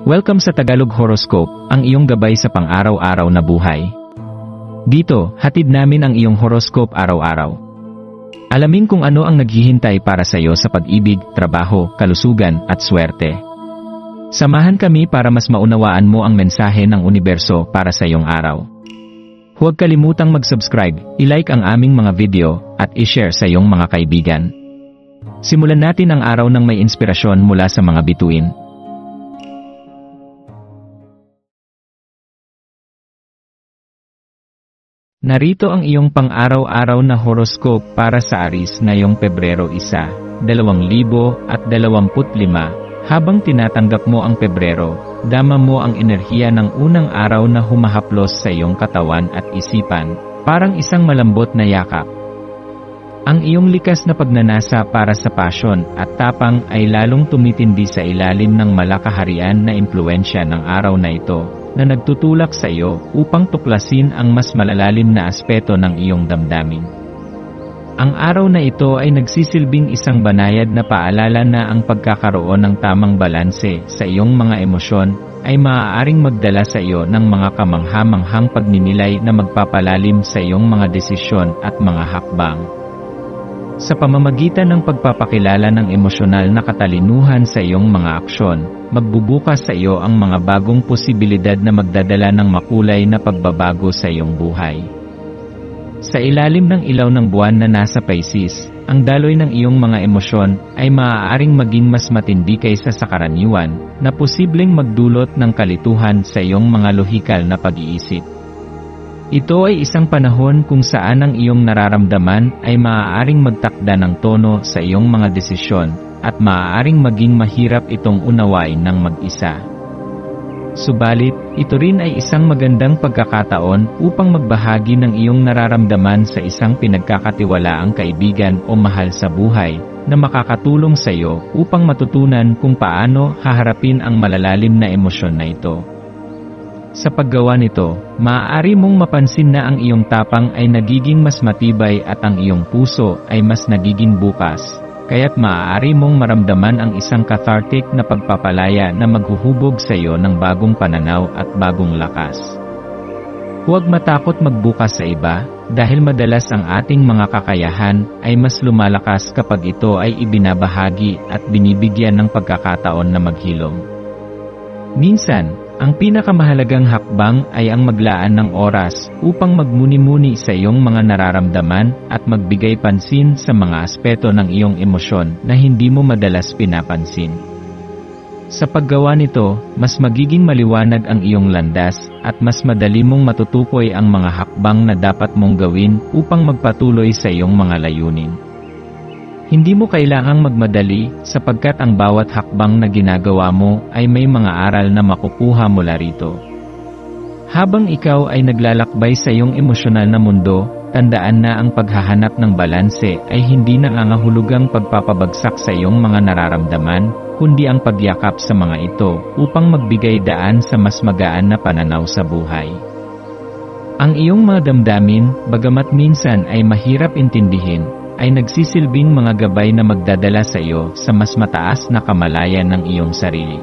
Welcome sa Tagalog Horoscope, ang iyong gabay sa pang-araw-araw na buhay. Dito, hatid namin ang iyong horoscope araw-araw. Alamin kung ano ang naghihintay para sa iyo sa pag-ibig, trabaho, kalusugan, at swerte. Samahan kami para mas maunawaan mo ang mensahe ng universo para sa iyong araw. Huwag kalimutang mag-subscribe, i-like ang aming mga video, at i-share sa iyong mga kaibigan. Simulan natin ang araw ng may inspirasyon mula sa mga bituin. Narito ang iyong pang-araw-araw na horoscope para sa Aries ngayong Pebrero 1, 2025. Habang tinatanggap mo ang Pebrero, dama mo ang enerhiya ng unang araw na humahaplos sa iyong katawan at isipan, parang isang malambot na yakap. Ang iyong likas na pagnanasa para sa pasyon at tapang ay lalong tumitindi sa ilalim ng malakaharian na impluwensya ng araw na ito, na nagtutulak sa iyo upang tuklasin ang mas malalalim na aspeto ng iyong damdamin. Ang araw na ito ay nagsisilbing isang banayad na paalala na ang pagkakaroon ng tamang balanse sa iyong mga emosyon ay maaaring magdala sa iyo ng mga kamangha-manghang pagninilay na magpapalalim sa iyong mga desisyon at mga hakbang. Sa pamamagitan ng pagpapakilala ng emosyonal na katalinuhan sa iyong mga aksyon, magbubukas sa iyo ang mga bagong posibilidad na magdadala ng makulay na pagbabago sa iyong buhay. Sa ilalim ng ilaw ng buwan na nasa Pisces, ang daloy ng iyong mga emosyon ay maaaring maging mas matindi kaysa sa karaniwan, na posibleng magdulot ng kalituhan sa iyong mga lohikal na pag-iisip. Ito ay isang panahon kung saan ang iyong nararamdaman ay maaaring magtakda ng tono sa iyong mga desisyon, at maaaring maging mahirap itong unawain ng mag-isa. Subalit, ito rin ay isang magandang pagkakataon upang magbahagi ng iyong nararamdaman sa isang pinagkakatiwalaang kaibigan o mahal sa buhay, na makakatulong sa iyo upang matutunan kung paano haharapin ang malalalim na emosyon na ito. Sa paggawa nito, maaari mong mapansin na ang iyong tapang ay nagiging mas matibay at ang iyong puso ay mas nagiging bukas, kaya't maaari mong maramdaman ang isang cathartic na pagpapalaya na maghuhubog sa iyo ng bagong pananaw at bagong lakas. Huwag matakot magbukas sa iba, dahil madalas ang ating mga kakayahan ay mas lumalakas kapag ito ay ibinabahagi at binibigyan ng pagkakataon na maghilom. Minsan, ang pinakamahalagang hakbang ay ang maglaan ng oras upang magmuni-muni sa iyong mga nararamdaman at magbigay pansin sa mga aspeto ng iyong emosyon na hindi mo madalas pinapansin. Sa paggawa nito, mas magiging maliwanag ang iyong landas at mas madali mong matutukoy ang mga hakbang na dapat mong gawin upang magpatuloy sa iyong mga layunin. Hindi mo kailangang magmadali, sapagkat ang bawat hakbang na ginagawa mo ay may mga aral na makukuha mula rito. Habang ikaw ay naglalakbay sa iyong emosyonal na mundo, tandaan na ang paghahanap ng balanse ay hindi nangangahulugang pagpapabagsak sa iyong mga nararamdaman, kundi ang pagyakap sa mga ito upang magbigay daan sa mas magaan na pananaw sa buhay. Ang iyong mga damdamin, bagamat minsan ay mahirap intindihin, ay nagsisilbing mga gabay na magdadala sa iyo sa mas mataas na kamalayan ng iyong sarili.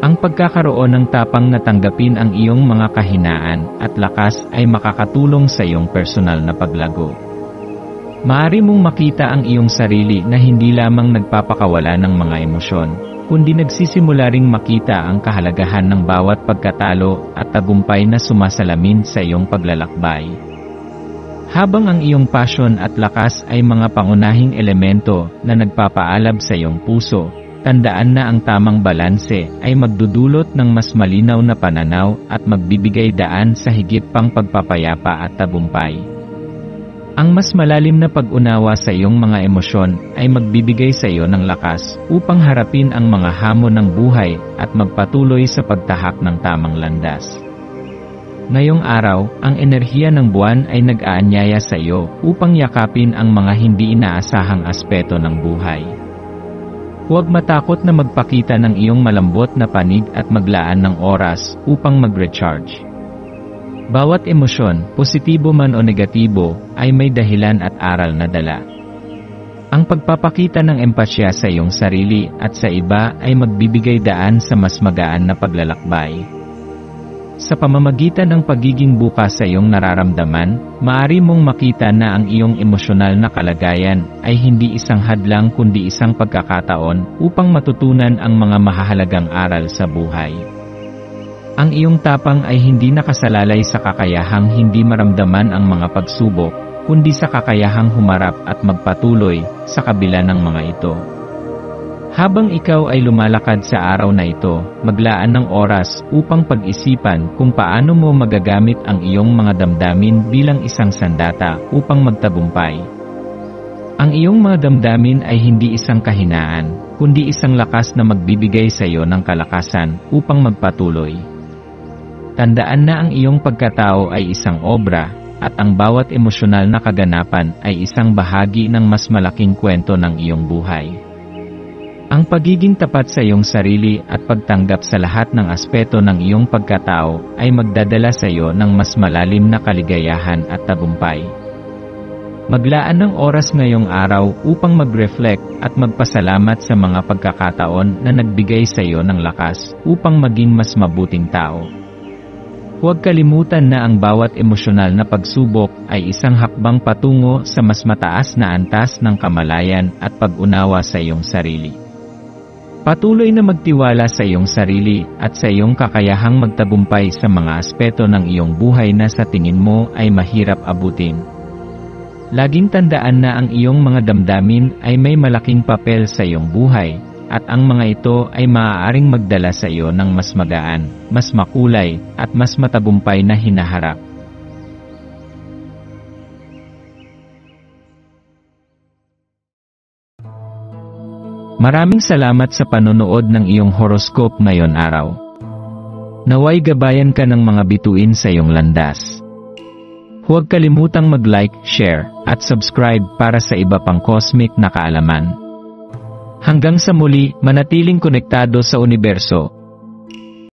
Ang pagkakaroon ng tapang na tanggapin ang iyong mga kahinaan at lakas ay makakatulong sa iyong personal na paglago. Maaari mong makita ang iyong sarili na hindi lamang nagpapakawala ng mga emosyon, kundi nagsisimula ring makita ang kahalagahan ng bawat pagkatalo at tagumpay na sumasalamin sa iyong paglalakbay. Habang ang iyong pasyon at lakas ay mga pangunahing elemento na nagpapaalab sa iyong puso, tandaan na ang tamang balanse ay magdudulot ng mas malinaw na pananaw at magbibigay daan sa higit pang pagpapayapa at tagumpay. Ang mas malalim na pag-unawa sa iyong mga emosyon ay magbibigay sa iyo ng lakas upang harapin ang mga hamon ng buhay at magpatuloy sa pagtahak ng tamang landas. Ngayong araw, ang enerhiya ng buwan ay nag-aanyaya sa iyo upang yakapin ang mga hindi inaasahang aspeto ng buhay. Huwag matakot na magpakita ng iyong malambot na panig at maglaan ng oras upang mag-recharge. Bawat emosyon, positibo man o negatibo, ay may dahilan at aral na dala. Ang pagpapakita ng empatya sa iyong sarili at sa iba ay magbibigay daan sa mas magaan na paglalakbay. Sa pamamagitan ng pagiging bukas sa iyong nararamdaman, maaari mong makita na ang iyong emosyonal na kalagayan ay hindi isang hadlang kundi isang pagkakataon upang matutunan ang mga mahahalagang aral sa buhay. Ang iyong tapang ay hindi nakasalalay sa kakayahang hindi maramdaman ang mga pagsubok, kundi sa kakayahang humarap at magpatuloy sa kabila ng mga ito. Habang ikaw ay lumalakad sa araw na ito, maglaan ng oras upang pag-isipan kung paano mo magagamit ang iyong mga damdamin bilang isang sandata upang magtagumpay. Ang iyong mga damdamin ay hindi isang kahinaan, kundi isang lakas na magbibigay sa iyo ng kalakasan upang magpatuloy. Tandaan na ang iyong pagkatao ay isang obra, at ang bawat emosyonal na kaganapan ay isang bahagi ng mas malaking kwento ng iyong buhay. Ang pagiging tapat sa iyong sarili at pagtanggap sa lahat ng aspeto ng iyong pagkatao ay magdadala sa iyo ng mas malalim na kaligayahan at tagumpay. Maglaan ng oras ngayong araw upang mag-reflect at magpasalamat sa mga pagkakataon na nagbigay sa iyo ng lakas upang maging mas mabuting tao. Huwag kalimutan na ang bawat emosyonal na pagsubok ay isang hakbang patungo sa mas mataas na antas ng kamalayan at pag-unawa sa iyong sarili. Patuloy na magtiwala sa iyong sarili at sa iyong kakayahang magtagumpay sa mga aspeto ng iyong buhay na sa tingin mo ay mahirap abutin. Laging tandaan na ang iyong mga damdamin ay may malaking papel sa iyong buhay, at ang mga ito ay maaaring magdala sa iyo ng mas magaan, mas makulay, at mas matagumpay na hinaharap. Maraming salamat sa panonood ng iyong horoscope ngayon araw. Naway gabayan ka ng mga bituin sa iyong landas. Huwag kalimutang mag-like, share, at subscribe para sa iba pang cosmic na kaalaman. Hanggang sa muli, manatiling konektado sa universo.